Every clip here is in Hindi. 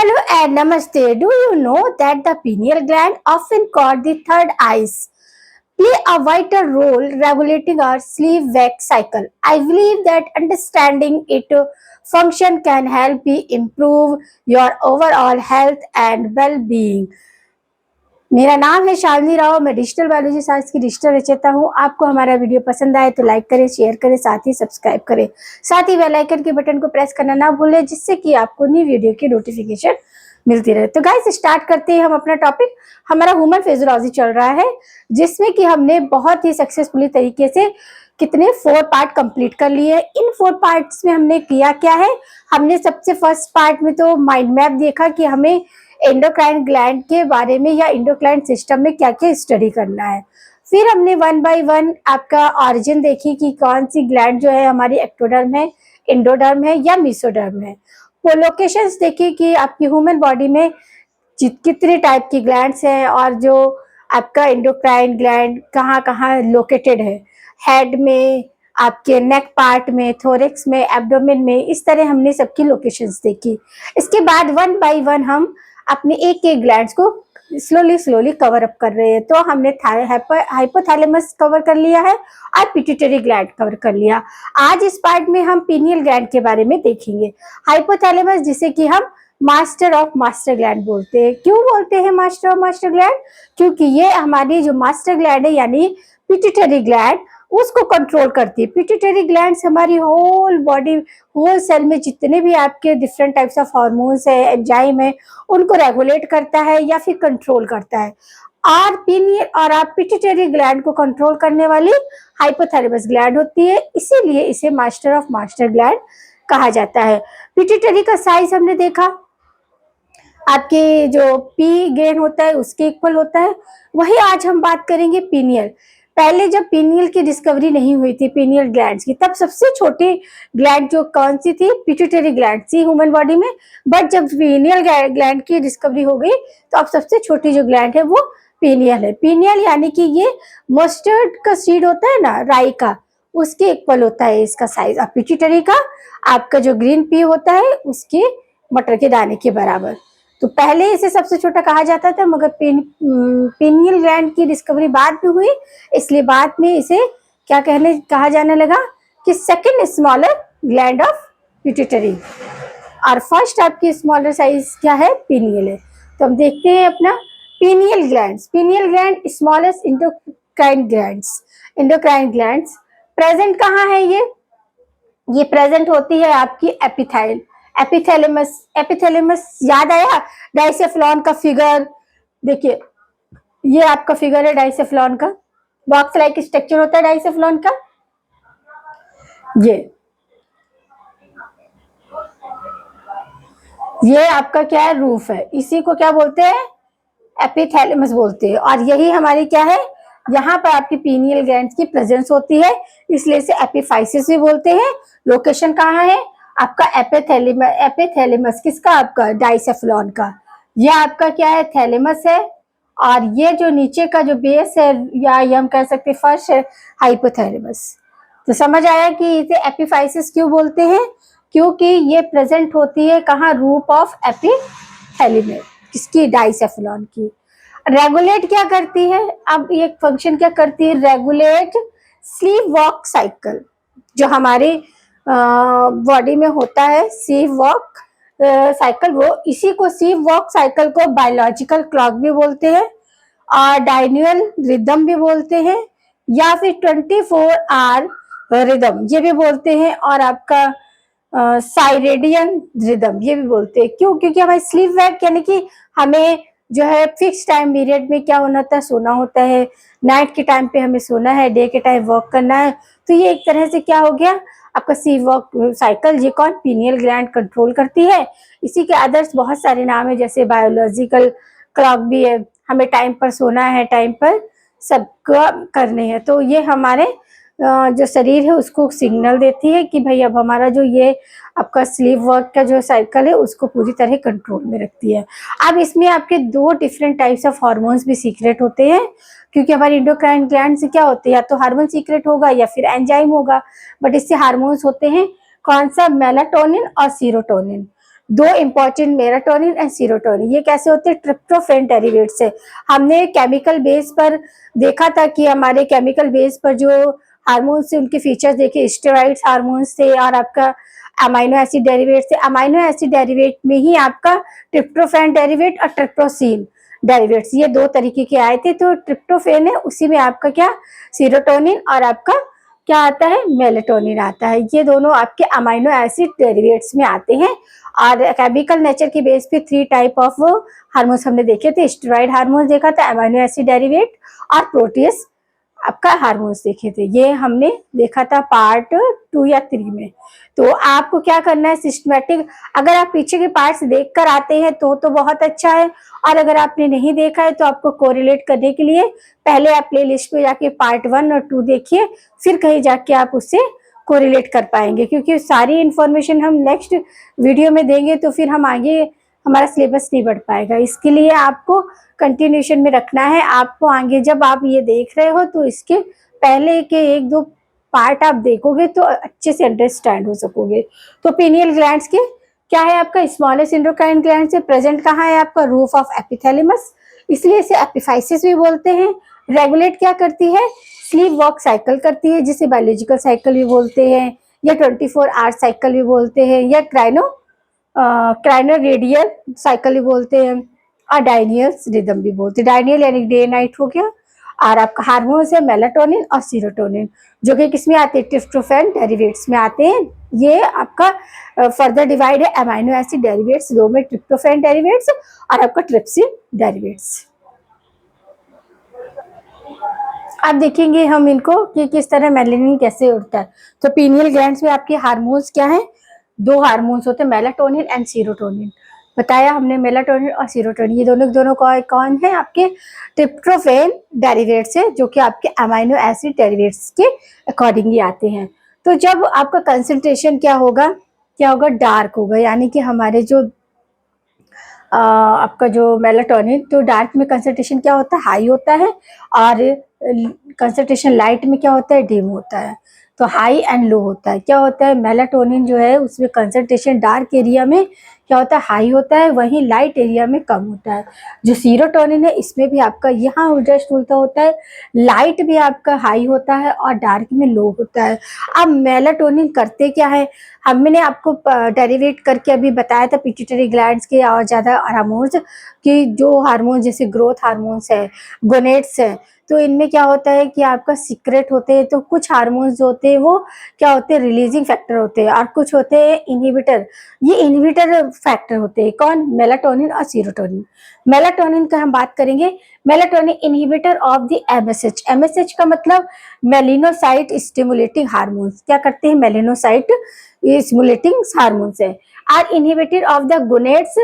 Hello and namaste. Do you know that the pineal gland, often called the third eyes, play a vital role regulating our sleep-wake cycle? I believe that understanding its function can help you improve your overall health and well-being. मेरा नाम है शालिनी राव। मैं डिजिटल बायोलॉजी साइंस की डिजिटल रचयिता हूँ। आपको हमारा वीडियो पसंद आए तो लाइक करें, शेयर करें, साथ ही सब्सक्राइब करें। साथ ही बेल आइकन के बटन को प्रेस करना ना भूलें, जिससे कि आपको न्यू वीडियो की नोटिफिकेशन मिलती रहे। तो गाइस स्टार्ट करते हैं हम अपना टॉपिक। हमारा ह्यूमन फिजियोलॉजी चल रहा है, जिसमें कि हमने बहुत ही सक्सेसफुली तरीके से कितने 4 पार्ट कंप्लीट कर लिए। इन 4 पार्ट्स में हमने किया क्या है, हमने सबसे फर्स्ट पार्ट में तो माइंड मैप देखा कि हमें एंडोक्राइन ग्लैंड के बारे में या एंडोक्राइन सिस्टम में क्या क्या स्टडी करना है। फिर हमने 1 बाय 1 आपका ऑरिजिन देखी कि कौन सी ग्लैंड जो है हमारी एक्टोडर्म है, एंडोडर्म है या मेसोडर्म है। वो लोकेशंस देखी कि आपकी ह्यूमन बॉडी में कितने टाइप की ग्लैंड्स हैं और जो आपका एंडोक्राइन ग्लैंड कहाँ कहाँ लोकेटेड है, हेड में, आपके नेक पार्ट में, थोरेक्स में, एब्डोमेन में। इस तरह हमने सबकी लोकेशंस देखी। इसके बाद 1 बाय 1 हम अपने एक एक ग्लैंड्स को स्लोली कवर अप कर रहे हैं। तो हमने हाइपोथैलेमस कवर कर लिया है और पिट्यूटरी ग्लैंड कवर कर लिया। आज इस पार्ट में हम पीनियल ग्लैंड के बारे में देखेंगे। हाइपोथैलेमस जिसे कि हम मास्टर ऑफ मास्टर ग्लैंड बोलते हैं। क्यों बोलते हैं मास्टर ऑफ मास्टर ग्लैंड? क्योंकि ये हमारी जो मास्टर ग्लैंड है यानी पिट्यूटरी ग्लैंड उसको कंट्रोल करती है। पिट्यूटरी ग्लैंड्स हमारी होल बॉडी, होल सेल में जितने भी आपके डिफरेंट टाइप्स ऑफ हार्मोन्स है, एंजाइम है, उनको रेगुलेट करता है या फिर कंट्रोल करता है। और पीनियल और आप पिट्यूटरी ग्लैंड को कंट्रोल करने वाली हाइपोथैलेमस ग्लैंड होती है, इसीलिए इसे मास्टर ऑफ मास्टर ग्लैंड कहा जाता है। पिट्यूटरी का साइज हमने देखा, आपके जो पी गेन होता है उसके इक्वल होता है। वही आज हम बात करेंगे पीनियल। पहले जब पीनियल की डिस्कवरी नहीं हुई थी, पीनियल ग्लैंड्स की, तब सबसे छोटी ग्लैंड जो कौन सी थी, पिट्यूटरी ग्लैंड थी ह्यूमन बॉडी में। बट जब पीनियल ग्लैंड की डिस्कवरी हो गई तो अब सबसे छोटी जो ग्लैंड है वो पीनियल है। पीनियल यानी कि ये मस्टर्ड का सीड होता है ना, राई का, उसके इक्वल होता है इसका साइज। और पिट्यूटरी का आपका जो ग्रीन पी होता है उसके मटर के दाने के बराबर। तो पहले इसे सबसे छोटा कहा जाता था, मगर पीनियल ग्लैंड की डिस्कवरी बाद में हुई, इसलिए बाद में इसे क्या कहा जाने लगा कि second smaller gland of pituitary. और फर्स्ट आपकी स्मॉलर साइज क्या है, पीनियल है। तो हम देखते हैं अपना pineal glands. Pineal gland smallest endocrine glands. Endocrine glands present कहाँ है? ये प्रेजेंट होती है आपकी एपिथैलेमस। एपिथैलेमस याद आया? डाइसेफ्लॉन का फिगर देखिए, ये आपका फिगर है डाइसेफ्लॉन का। बॉक्स लाइक स्ट्रक्चर होता है डाइसेफ्लॉन का। ये आपका क्या है, रूफ है। इसी को क्या बोलते हैं, एपिथैलेमस बोलते हैं। और यही हमारी क्या है, यहाँ पर आपकी पीनियल ग्लैंड्स की प्रेजेंस होती है, इसलिए इसे एपिफाइसिस भी बोलते हैं। लोकेशन कहाँ है आपका, एपिथैलेमस किसका, आपका डाइसेफ्लॉन का। यह आपका क्या है, थैलेमस है। और ये जो नीचे का जो बेस है या ये हम कह सकते फर्श है, हाइपोथैलेमस। तो समझ आया कि इसे एपिफाइसिस क्यों बोलते हैं, क्योंकि ये प्रेजेंट होती है कहाँ, रूप ऑफ एपिथैलेमस, किसकी, डाइसेफ्लॉन की। रेगुलेट क्या करती है, अब ये फंक्शन क्या करती है, रेगुलेट स्लीप वॉक साइकिल जो हमारे बॉडी में होता है, स्लीप वॉक साइकिल। वो इसी को स्लीप वॉक साइकिल को बायोलॉजिकल क्लॉक भी बोलते हैं और डायन्यूअल रिदम भी बोलते हैं, या फिर 24 आवर रिदम ये भी बोलते हैं, और आपका साइरेडियन रिदम ये भी बोलते हैं। क्यों? क्योंकि हमारे स्लीप वैक यानी कि हमें जो है फिक्स टाइम पीरियड में क्या होना था, सोना होता है। नाइट के टाइम पे हमें सोना है, डे के टाइम वॉक करना है। तो ये एक तरह से क्या हो गया आपका स्लीप वॉक साइकिल। ये कौन, पीनियल ग्लैंड कंट्रोल करती है। इसी के अदर्स बहुत सारे नाम है, जैसे बायोलॉजिकल क्लॉक भी है, हमें टाइम पर सोना है, टाइम पर सबको करने हैं। तो ये हमारे जो शरीर है उसको सिग्नल देती है कि भाई अब हमारा जो ये आपका स्लीप वर्क का जो साइकिल है उसको पूरी तरह कंट्रोल में रखती है। अब इसमें आपके 2 डिफरेंट टाइप्स ऑफ हार्मोन्स भी सीक्रेट होते हैं, क्योंकि हमारी एंडोक्राइन ग्लैंड से क्या होते हैं, या तो हार्मोन सीक्रेट होगा या फिर एंजाइम होगा। बट इससे हार्मोन्स होते हैं कौन सा, मेलाटोनिन और सीरोटोनिन। दो इंपॉर्टेंट, मेलाटोनिन एंड सीरोटोनिन। ये कैसे होते हैं? ट्रिप्टोफैन डेरिवेट से। हमने केमिकल बेस पर देखा था कि हमारे केमिकल बेस पर जो हार्मोन्स थे उनके फीचर्स देखे, स्टेरॉइड्स हार्मोन्स थे और आपका अमाइनो एसिड डेरिवेट थे। अमाइनो एसिड डेरिवेट में ही आपका ट्रिप्टोफैन डेरिवेट और ट्रिप्टोसिन डेरिवेट्स, ये दो तरीके के आए थे। तो ट्रिप्टोफैन है, उसी में आपका क्या सीरोटोनिन और आपका क्या आता है? मेलाटोनिन आता है। ये दोनों आपके अमाइनो एसिड डेरिवेट्स में आते हैं। और केमिकल नेचर के बेस पे 3 टाइप ऑफ हार्मोन्स हमने देखे थे। स्टेरॉइड हार्मोन्स देखा था, अमाइनो एसिड डेरिवेट और प्रोटीज आपका हार्मोन्स देखे थे। ये हमने देखा था पार्ट 2 या 3 में। तो आपको क्या करना है? सिस्टमेटिक, अगर आप पीछे के पार्ट्स देख कर आते हैं तो बहुत अच्छा है, और अगर आपने नहीं देखा है तो आपको कोरिलेट करने के लिए पहले आप प्ले लिस्ट पे जाके पार्ट 1 और 2 देखिए, फिर कहीं जाके आप उससे कोरिलेट कर पाएंगे, क्योंकि सारी इंफॉर्मेशन हम नेक्स्ट वीडियो में देंगे तो फिर हम आगे हमारा सिलेबस नहीं बढ़ पाएगा। इसके लिए आपको कंटिन्यूशन में रखना है। आपको आगे जब आप ये देख रहे हो तो इसके पहले के 1-2 पार्ट आप देखोगे तो अच्छे से अंडरस्टैंड हो सकोगे। तो पीनियल ग्लैंड्स के क्या है? आपका स्मॉलेस्ट एंडोक्राइन ग्लैंड से प्रेजेंट कहाँ है? आपका रूफ ऑफ एपिथैलेमस, इसलिए इसे एपिफाइसिस भी बोलते हैं। रेगुलेट क्या करती है? स्लीप वॉक साइकिल करती है, जिसे बायोलॉजिकल साइकिल भी बोलते हैं, या 24 आवर साइकिल भी बोलते हैं, या क्राइनो रेडियल साइकिल भी बोलते हैं, और डायनियल रिदम भी बोलते हैं। डायनियल यानी डे नाइट हो गया। और आपका हार्मोन्स है मेलाटोनिन और सीरोटोनिन, जो कि किसमें आते हैं? ट्रिप्टोफैन डेरिवेट्स में आते हैं। ये आपका फर्दर डिवाइड है अमाइनो एसिड डेरिवेट्स, दो में ट्रिप्टोफैन डेरिवेट्स और आपका ट्रिप्सिन डेरिवेट्स। आप देखेंगे हम इनको कि किस तरह मेलानिन कैसे उड़ता है। तो पीनियल ग्लैंड्स में आपके हार्मोन्स क्या है? 2 हार्मोन्स होते हैं, मेलाटोनिन एंड सीरोटोनिन। बताया हमने मेलाटोनिन और सीरोटोनिन, ये दोनों कौन है? आपके ट्रिप्टोफैन डेरिवेट्स है, जो कि आपके अमाइनो एसिड डेरिवेट्स के अकॉर्डिंगली आते हैं। तो जब आपका कंसंट्रेशन क्या होगा? डार्क होगा, यानी कि हमारे जो आपका जो मेलाटोनिन, तो डार्क में कंसंट्रेशन क्या होता है? हाई होता है, और कंसंट्रेशन लाइट में क्या होता है? डिम होता है। तो हाई एंड लो होता है। क्या होता है? मेलाटोनिन जो है उसमें कंसंट्रेशन डार्क एरिया में क्या होता है? हाई होता है, वहीं लाइट एरिया में कम होता है। जो सीरोटोनिन है इसमें भी आपका यहाँ जस्ट उल्टा होता है, लाइट भी आपका हाई होता है और डार्क में लो होता है। अब मेलाटोनिन करते क्या है? हमने आपको डेरिवेट करके अभी बताया था पिट्यूटरी ग्लैंड्स के और ज़्यादा हार्मोन्स, कि जो हार्मोन जैसे ग्रोथ हार्मोन्स है, गोनेट्स है, तो इनमें क्या होता है कि आपका सीक्रेट होते हैं। तो कुछ हार्मोन्स जो होते हैं वो क्या होते हैं? रिलीजिंग फैक्टर होते हैं, और कुछ होते हैं इनहिबिटर। ये इनहिबिटर फैक्टर होते हैं। कौन? मेलाटोनिन और सीरोटोनिन। मेलाटोनिन का हम बात करेंगे। Melatonin inhibitor of the MSH. MSH का मतलब मेलिनोसाइट स्टिमुलेटिंग हार्मोन्स। क्या करते हैं? मेलिनोसाइट स्टिमुलेटिंग हार्मोन्स है। Are inhibitor of the gonads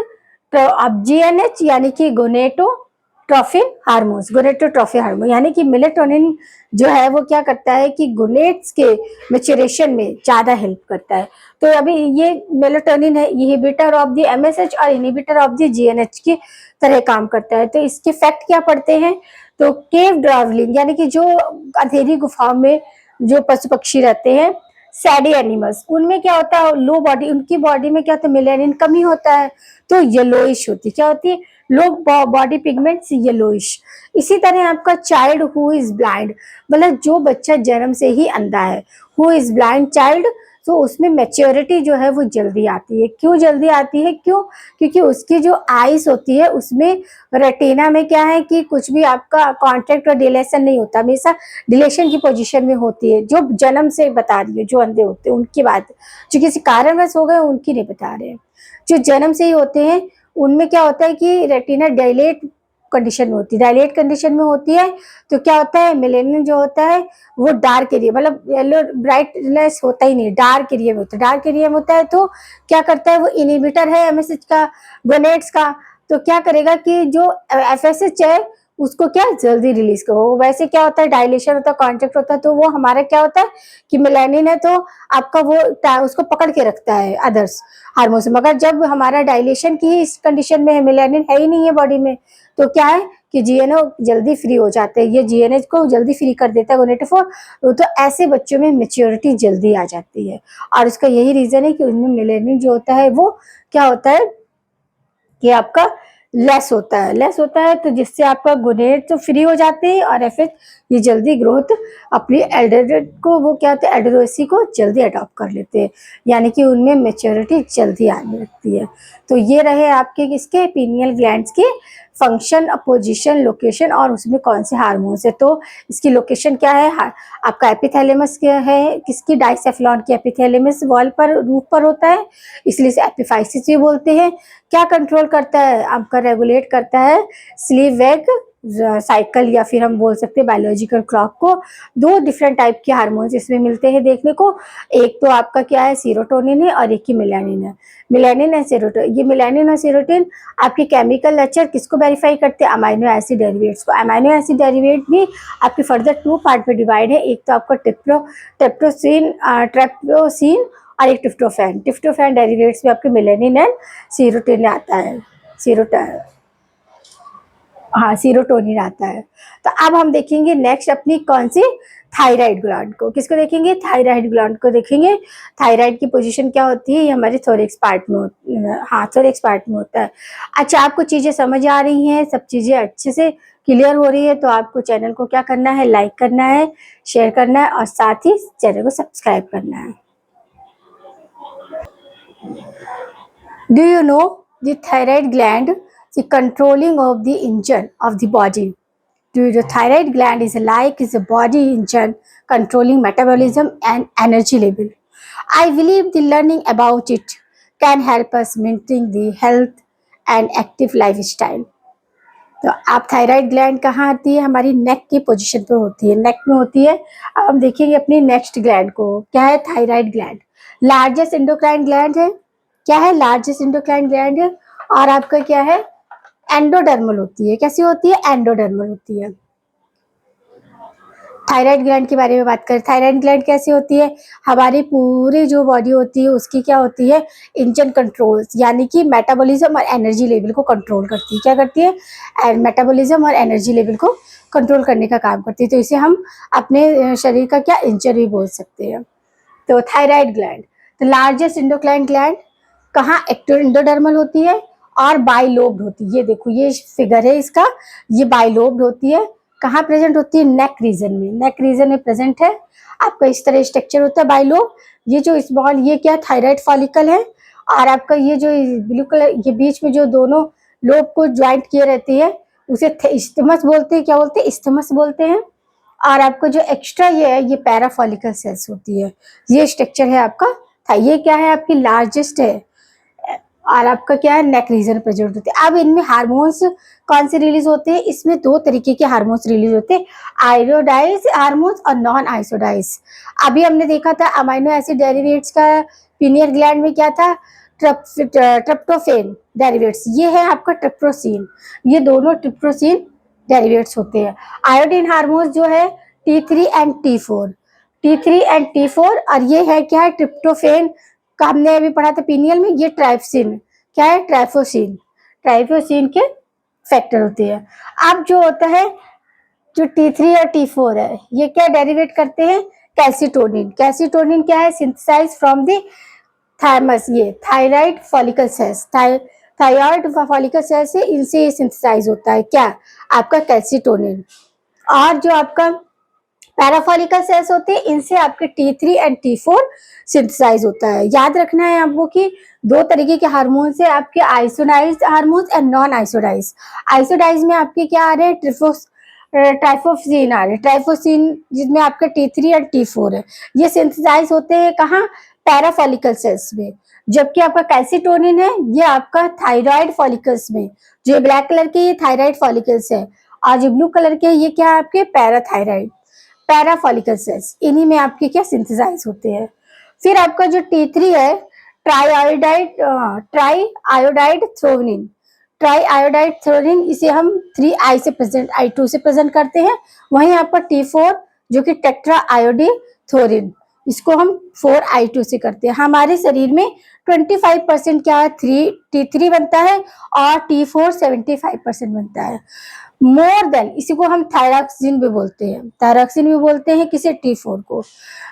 of GNH, यानी कि गोनेटोट्रोफिन हार्मोन्स। गोनेटोट्रोफिन हार्मोन यानी कि मेलेटोनिन जो है वो क्या करता है कि गोनेट्स के मैच्योरेशन में ज्यादा हेल्प करता है। तो अभी ये मेलेटोनिन है, इनहिबिटर ऑफ द एमएसएच और इनहिबिटर ऑफ द जीएनएच की तरह काम करता है। तो इसके फैक्ट क्या पड़ते हैं? तो केव ड्रावलिंग, यानी कि जो अंधेरी गुफाओं में जो पशु पक्षी रहते हैं, सैडी एनिमल्स, उनमें क्या होता है? लो बॉडी, उनकी बॉडी में क्या होता है? मेलेनिन कमी होता है, तो येलोइश होती है। क्या होती है? लो बॉडी पिगमेंट्स येलोइश। इसी तरह आपका चाइल्ड हु इज ब्लाइंड, मतलब जो बच्चा जन्म से ही अंधा है, हु इज ब्लाइंड चाइल्ड, तो उसमें मैच्योरिटी जो है वो जल्दी आती है। क्यों जल्दी आती है? क्यों? क्योंकि उसकी जो आइज होती है उसमें रेटिना में क्या है कि कुछ भी आपका कॉन्ट्रैक्ट और डिलेशन नहीं होता, हमेशा डिलेशन की पोजीशन में होती है। जो जन्म से बता रही है, जो अंधे होते हैं उनकी बात, जो किसी कारणवश हो गए उनकी नहीं बता रहे हैं। जो जन्म से ही होते हैं उनमें क्या होता है कि रेटिना डायलेट कंडीशन में होती है। डायलेट कंडीशन में होती है तो क्या होता है? मेलेनिन जो होता है वो डार्क एरिया, मतलब येलो ब्राइटनेस होता ही नहीं, डार्क एरिया में होता है। डार्क एरिया में होता है तो क्या करता है? वो इनहिबिटर है एमएसएच का, गोनेट्स का, तो क्या करेगा कि जो एफएसएच है उसको क्या जल्दी रिलीज करो। वैसे क्या होता है? डायलेशन होता है, कॉन्ट्रैक्ट होता है, तो वो हमारा क्या होता है कि मेलानिन है तो आपका वो उसको पकड़ के रखता है अदर्स हार्मोन से। मगर जब हमारा डायलेशन की इस कंडीशन में है, मेलानिन है ही नहीं है बॉडी में, तो क्या है? कि जीएनओ जल्दी फ्री हो जाते हैं, ये जीएनएच को जल्दी फ्री कर देता है गोनेटोफोर, तो ऐसे बच्चों में मेच्योरिटी जल्दी आ जाती है। और उसका यही रीजन है कि उनमें मेलेनिन जो होता है वो क्या होता है कि आपका लेस होता है, तो जिससे आपका गोनेट तो फ्री हो जाते हैं और फिर ये जल्दी ग्रोथ अपनी एल्डरनेट को वो क्या होता है एल्डरोसी को जल्दी अडॉप्ट कर लेते हैं, यानी कि उनमें मेच्योरिटी जल्दी आने लगती है। तो ये रहे आपके किसके पीनियल ग्लैंड्स के फंक्शन, पोजीशन, लोकेशन और उसमें कौन से हार्मोन्स है। तो इसकी लोकेशन क्या है, आपका एपिथैलेमस क्या है, किसकी डाइसेफ्लॉन की एपिथैलेमस वॉल पर रूफ पर होता है, इसलिए इसे एपिफाइसिस भी बोलते हैं। क्या कंट्रोल करता है, आपका रेगुलेट करता है स्लीव वेग साइकिल, या फिर हम बोल सकते हैं बायोलॉजिकल क्लॉक को। दो डिफरेंट टाइप के हार्मोन्स इसमें मिलते हैं देखने को, एक तो आपका क्या है सीरोटोनिन है और एक की मेलानिन है। मेलानिन है सेरोटोनिन, ये मेलानिन और सेरोटोनिन आपके केमिकल नेचर किसको वेरीफाई करते हैं, अमाइनो एसिड डेरिवेट्स को। अमाइनो एसिड डेरिवेट भी आपके फर्दर 2 पार्ट में डिवाइड है, एक तो आपका ट्रिप्टोसिन और एक ट्रिप्टोफैन। ट्रिप्टोफैन डेरिवेट्स में आपके मेलानिन एंड सीरोटोनिन आता है, सीरोटोनिन आता है। तो अब हम देखेंगे नेक्स्ट अपनी कौन सी, थायराइड ग्लैंड को। किसको देखेंगे, थायराइड ग्लैंड को देखेंगे। थायराइड की पोजीशन क्या होती है, ये हमारे थोरेक्स पार्ट में थोरेक्स पार्ट में होता है। अच्छा, आपको चीजें समझ आ रही हैं, सब चीजें अच्छे से क्लियर हो रही है, तो आपको चैनल को क्या करना है, लाइक करना है, शेयर करना है और साथ ही चैनल को सब्सक्राइब करना है। Do you know the thyroid gland, the controlling of the engine of the body? The thyroid gland is a body engine controlling metabolism and energy level. I believe the learning about it can help us maintain the health and active lifestyle. तो आप थायराइड ग्लैंड कहाँ आती है, हमारी नेक की पोजीशन पे होती है, नेक में होती है। अब हम देखेंगे अपनी नेक्स्ट ग्लैंड को, क्या है thyroid gland, largest endocrine gland है। क्या है, लार्जेस्ट एंडोक्राइन ग्लैंड है। और आपका क्या है, एंडोडर्मल होती है। कैसी होती है, एंडोडर्मल होती है। थायराइड ग्लैंड के बारे में बात करें, थायराइड ग्लैंड कैसी होती है, हमारी पूरी जो बॉडी होती है उसकी क्या होती है, इंजन कंट्रोल्स, यानी कि मेटाबॉलिज्म और एनर्जी लेवल को कंट्रोल करती है। क्या करती है, मेटाबॉलिज्म और एनर्जी लेवल को कंट्रोल करने का काम करती है। तो इसे हम अपने शरीर का क्या इंजन भी बोल सकते हैं। तो थायराइड ग्लैंड, तो लार्जेस्ट एंडोक्राइन ग्लैंड कहाँ, एंडोडर्मल होती है और बाइलोब्ड होती है। ये देखो ये फिगर है इसका, ये बाइलोब्ड होती है। कहाँ प्रेजेंट होती है, नेक रीजन में, नेक रीजन में प्रेजेंट है। आपका इस तरह स्ट्रक्चर होता है बाइलोब। ये जो स्मॉल, ये क्या थायराइड फॉलिकल है, और आपका ये जो ब्लू कलर, ये बीच में जो दोनों लोब को ज्वाइंट किए रहती है उसे इस्थमस बोलते हैं। क्या बोलते हैं, इस्थमस बोलते हैं। और आपको जो एक्स्ट्रा ये है, ये पैराफॉलिकल सेल्स होती है। ये स्ट्रक्चर है आपका था, ये क्या है, आपकी लार्जेस्ट है। और आपका क्या है, नेक रीजन प्रेजेंट होते हैं। अब इनमें हार्मोन्स कौन से रिलीज होते हैं, इसमें 2 तरीके के हार्मोन्स रिलीज होते हैं, आयोडाइज हार्मोन्स और नॉन आइसोडाइज। अभी हमने देखा था अमाइनो एसिड डेरिवेट्स का पीनियल ग्लैंड में क्या था, ट्रिप्टोफेन डेरिवेट्स, ये है आपका ट्रिप्टोसिन, ये दोनों ट्रिप्टोसिन डेरिवेट्स होते हैं। आयोडीन हार्मोन्स जो है T3 and T4, T3 and T4, और ये है क्या है, ट्रिप्टोफेन का हमने अभी पढ़ा था पीनियल में, ये ट्राइफसिन, क्या है, ट्राइफोसिन, ट्राइफोसिन के फैक्टर होते हैं। अब जो होता है जो T3 और T4 है, ये क्या डेरिवेट करते हैं, कैल्सिटोनिन। कैल्सिटोनिन क्या है, सिंथेसाइज फ्रॉम द थायमस, ये thyroid follicle sales, thyroid follicle sales से इनसे सिंथेसाइज होता है क्या, आपका कैल्सिटोनिन। और जो आपका पैराफॉलिकल सेल्स होते हैं, इनसे आपके T3 एंड T4 सिंथेसाइज होता है। याद रखना है आपको कि 2 तरीके के हार्मोन्स है आपके, आइसोडाइज्ड हार्मोन्स एंड नॉन आइसोडाइज्ड। आइसोडाइज्ड में आपके क्या आ रहे हैं, ट्राइफोसिन आ रहे हैं, ट्राइफोसिन जिसमें आपका T3 और T4 है, ये सिंथेसाइज होते हैं कहाँ, पैराफॉलिकल सेल्स में। जबकि आपका कैल्सिटोनिन है, ये आपका थायराइड फॉलिकल्स में, जो ब्लैक कलर के ये थायराइड फॉलिकल्स है, और जो ब्लू कलर के ये क्या है, आपके पैराथायराइड, पैराफॉलिकल सेल्स, इन्हीं में आपके क्या सिंथेसाइज होते हैं। फिर आपका जो T3 है, try iodide threonine, try iodide threonine, इसे हम 3I से प्रेजेंट, I2 से प्रेजेंट करते हैं। वहीं आपका T4 जो कि टेट्रा आयोडी थोरिन, इसको हम 4I2 से करते हैं। हमारे शरीर में 25% क्या है, T3 बनता है और T4 75% बनता है। मोर देन, इसी को हम थायरॉक्सिन भी बोलते हैं, थायरॉक्सिन भी बोलते हैं किसे, T4 को।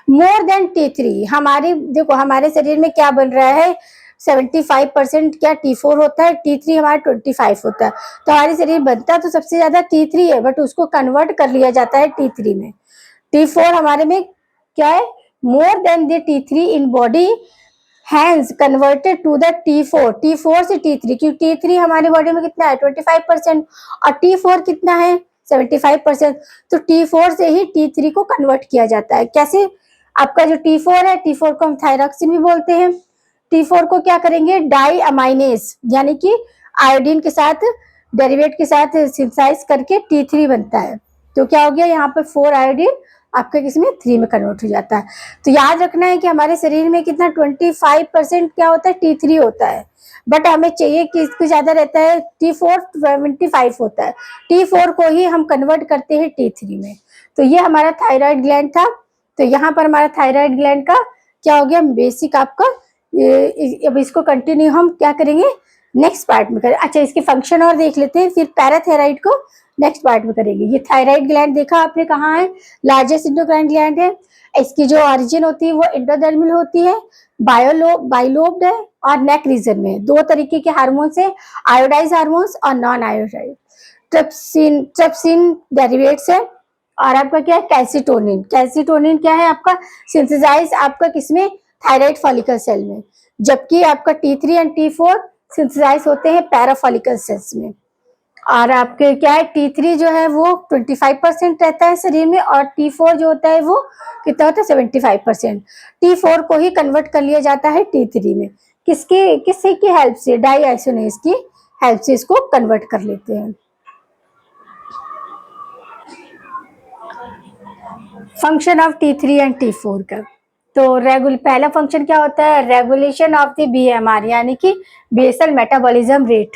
मोर देन T3, हमारी देखो हमारे शरीर में क्या बन रहा है, 75% क्या T4 होता है, T3 हमारा 25 होता है। तो हमारे शरीर बनता तो सबसे ज्यादा T3 है, बट उसको कन्वर्ट कर लिया जाता है T3 में। T4 हमारे में क्या है, more than the T3 in body has converted to the T4, T4 से T3, क्योंकि T3 हमारी बॉडी में कितना है 25% और T4 कितना है 75%। तो T4 से ही T3 को कन्वर्ट किया जाता है। कैसे, आपका जो T4 है, T4 को हम थायरॉक्सिन भी बोलते हैं। T4 को क्या करेंगे, डाई अमाइनेज यानी कि आयोडीन के साथ डेरिवेट के साथ सिंथेसाइज करके T3 बनता है। तो क्या हो गया यहाँ पे 4 आयोडीन आपके किसमें 3 में कन्वर्ट हो जाता है। तो याद रखना है कि हमारे शरीर में कितना 25% क्या होता है T3 होता है, बट हमें चाहिए कि इसको ज्यादा रहता है T4 25 होता है। T4 को ही हम कन्वर्ट करते हैं T3 में। तो ये हमारा थायराइड ग्लैंड था। तो यहाँ पर हमारा थायराइड ग्लैंड का क्या हो गया बेसिक आपका। अब इसको कंटिन्यू हम क्या करेंगे नेक्स्ट पार्ट में करें। अच्छा, इसके फंक्शन और देख लेते हैं, फिर पैराथायराइड को नेक्स्ट पार्ट में करेंगे। ये थायराइड ग्लैंड देखा आपने कहाँ है, लार्जेस्ट इंडोक्राइन ग्लैंड है। इसकी जो ऑरिजिन होती है वो इंट्राडर्मल होती है, बाइलोब्ड है और नेक रीजन में। दो तरीके के हार्मोन्स है, आयोडाइज हार्मोन्स और नॉन आयोडाइज। ट्रिप्सिन डेरिवेट्स है और आपका क्या है कैल्सिटोनिन। कैल्सिटोनिन क्या है आपका सिंथेसाइज आपका किसमें, थायराइड फॉलिकल सेल में, जबकि आपका T3 एंड T4 सिंथेसाइज होते हैं पैराफॉलिकल सेल्स में। और आपके क्या है T3 जो है वो 25% रहता है शरीर में और T4 जो होता है वो कितना होता है 75%। T4 को ही कन्वर्ट कर लिया जाता है T3 में, किससे की हेल्प से, डाईआइसोनेज की हेल्प से इसको कन्वर्ट कर लेते हैं। Function of T3 and T4 का, तो पहला फंक्शन क्या होता है, रेगुलेशन ऑफ द BMR यानी कि बेसल मेटाबॉलिज्म रेट।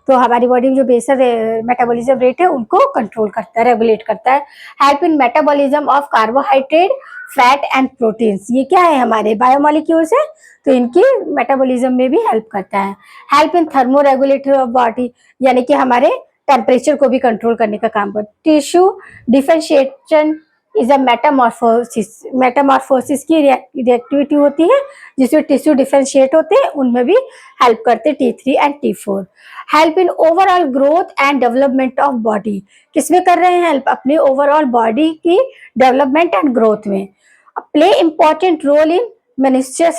तो हमारी बॉडी में जो बेसल मेटाबॉलिज्म रेट है उनको कंट्रोल करता है, रेगुलेट करता है। Help in metabolism of carbohydrate, fat and proteins, ये क्या है हमारे बायोमोलिक्यूल्स है, तो इनकी मेटाबॉलिज्म में भी हेल्प करता है। Help in thermo regulator of body यानी कि हमारे टेम्परेचर को भी कंट्रोल करने का काम करता है। Tissue differentiation is a Metamorphosis की रिएक्टिविटी होती है जिसमें टिश्यू डिफरेंशिएट होते हैं, उनमें भी हेल्प करते T3 and T4। Help in overall growth and development of body, किसमें कर रहे हैं हेल्प, अपने ओवरऑल बॉडी की डेवलपमेंट एंड ग्रोथ में। Play important role in menstrual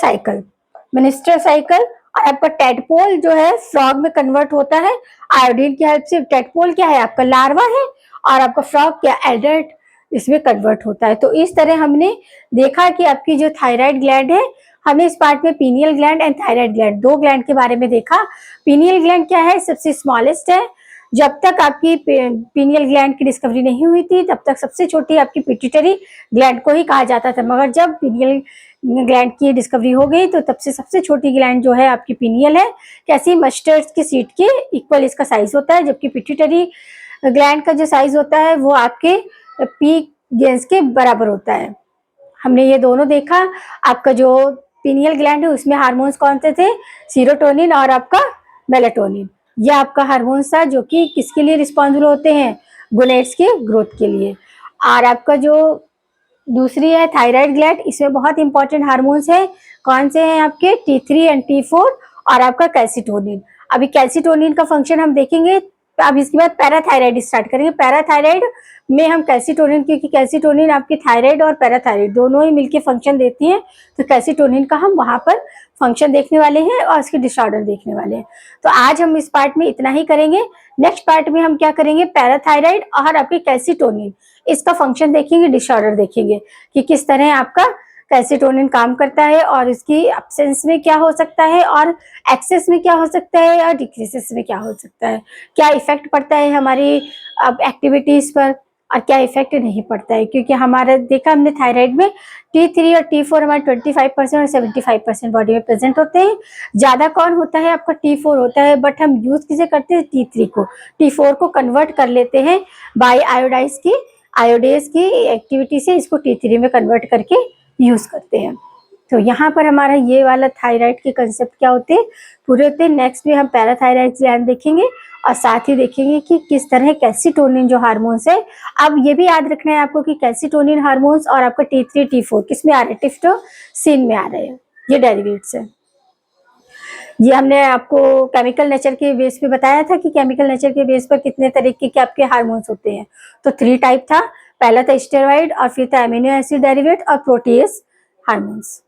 cycle और आपका टेडपोल जो है फ्रॉग में कन्वर्ट होता है आयोडीन की हेल्प से। टेडपोल क्या है आपका लार्वा है और आपका फ्रॉग क्या एडल्ट इसमें कन्वर्ट होता है। तो इस तरह हमने देखा कि आपकी जो थायराइड ग्लैंड है, हमने इस पार्ट में pineal gland and thyroid gland दो ग्लैंड के बारे में देखा। पीनियल ग्लैंड क्या है, सबसे स्मॉलेस्ट है। जब तक आपकी पीनियल ग्लैंड की डिस्कवरी नहीं हुई थी तब तक सबसे छोटी आपकी पिट्यूटरी ग्लैंड को ही कहा जाता था, मगर जब पीनियल ग्लैंड की डिस्कवरी हो गई तो तब से सबसे छोटी ग्लैंड जो है आपकी पीनियल है। कैसी, मस्टर्ड की सीड के इक्वल इसका साइज होता है, जबकि पिट्यूटरी ग्लैंड का जो साइज होता है वो आपके पी गेंस के बराबर होता है। हमने ये दोनों देखा। आपका जो पीनियल ग्लैंड है उसमें हार्मोन्स कौन से थे, सीरोटोनिन और आपका मेलाटोनिन। यह आपका हार्मोन्स था जो कि किसके लिए रिस्पॉन्सिबल होते हैं, गोनेड्स के ग्रोथ के लिए। और आपका जो दूसरी है थायराइड ग्लैंड, इसमें बहुत इंपॉर्टेंट हार्मोन्स है, कौन से हैं आपके T3 एंड T4 और आपका कैल्सिटोनिन। अभी कैल्सिटोनिन का फंक्शन हम देखेंगे। अब इसके बाद पैराथायराइड स्टार्ट करेंगे। पैराथायराइड में हम कैल्सिटोनिन, क्योंकि कैल्सिटोनिन आपकी थायराइड और पैराथायराइड दोनों ही मिलके फंक्शन देती है, तो कैल्सिटोनिन का हम वहां पर फंक्शन देखने वाले हैं और इसके डिसऑर्डर देखने वाले हैं। तो आज हम इस पार्ट में इतना ही करेंगे। नेक्स्ट पार्ट में हम क्या करेंगे, पैराथायराइड और आपकी कैल्सिटोनिन इसका फंक्शन देखेंगे, डिसऑर्डर देखेंगे कि किस तरह आपका कैल्सिटोनिन काम करता है और इसकी एब्सेंस में क्या हो सकता है और एक्सेस में क्या हो सकता है और डिक्रीसेस में क्या हो सकता है, क्या इफेक्ट पड़ता है हमारी एक्टिविटीज पर और क्या इफेक्ट नहीं पड़ता है। क्योंकि हमारा देखा हमने थायराइड में T3 और T4 हमारे 25% और 75% बॉडी में प्रेजेंट होते हैं। ज्यादा कौन होता है आपका T4 होता है, बट हम यूज किसे करते हैं T3 को, T4 को कन्वर्ट कर लेते हैं बाय आयोडेज की एक्टिविटी से, इसको T3 में कन्वर्ट करके यूज करते हैं। तो यहाँ पर हमारा ये वाला थायराइड के कंसेप्ट क्या होते हैं, पूरे होते हैं। नेक्स्ट में हम पैराथायराइड ग्लैंड देखेंगे और साथ ही देखेंगे कि किस तरह कैल्सिटोनिन जो हार्मोन्स है, अब ये भी याद रखना है आपको कि कैल्सिटोनिन हार्मोन्स और आपका T3 T4 किस में आ रहे हैं, टिफ्टोसिन में आ रहे हैं, ये डेरिवेट्स है। ये हमने आपको केमिकल नेचर के बेस पे बताया था कि केमिकल नेचर के बेस पर कितने तरीके के आपके हार्मोन्स होते हैं। तो 3 टाइप था, पहला था स्टेरॉइड और फिर था अमीनो एसिड डेरिवेट और प्रोटीएस हार्मोन्स।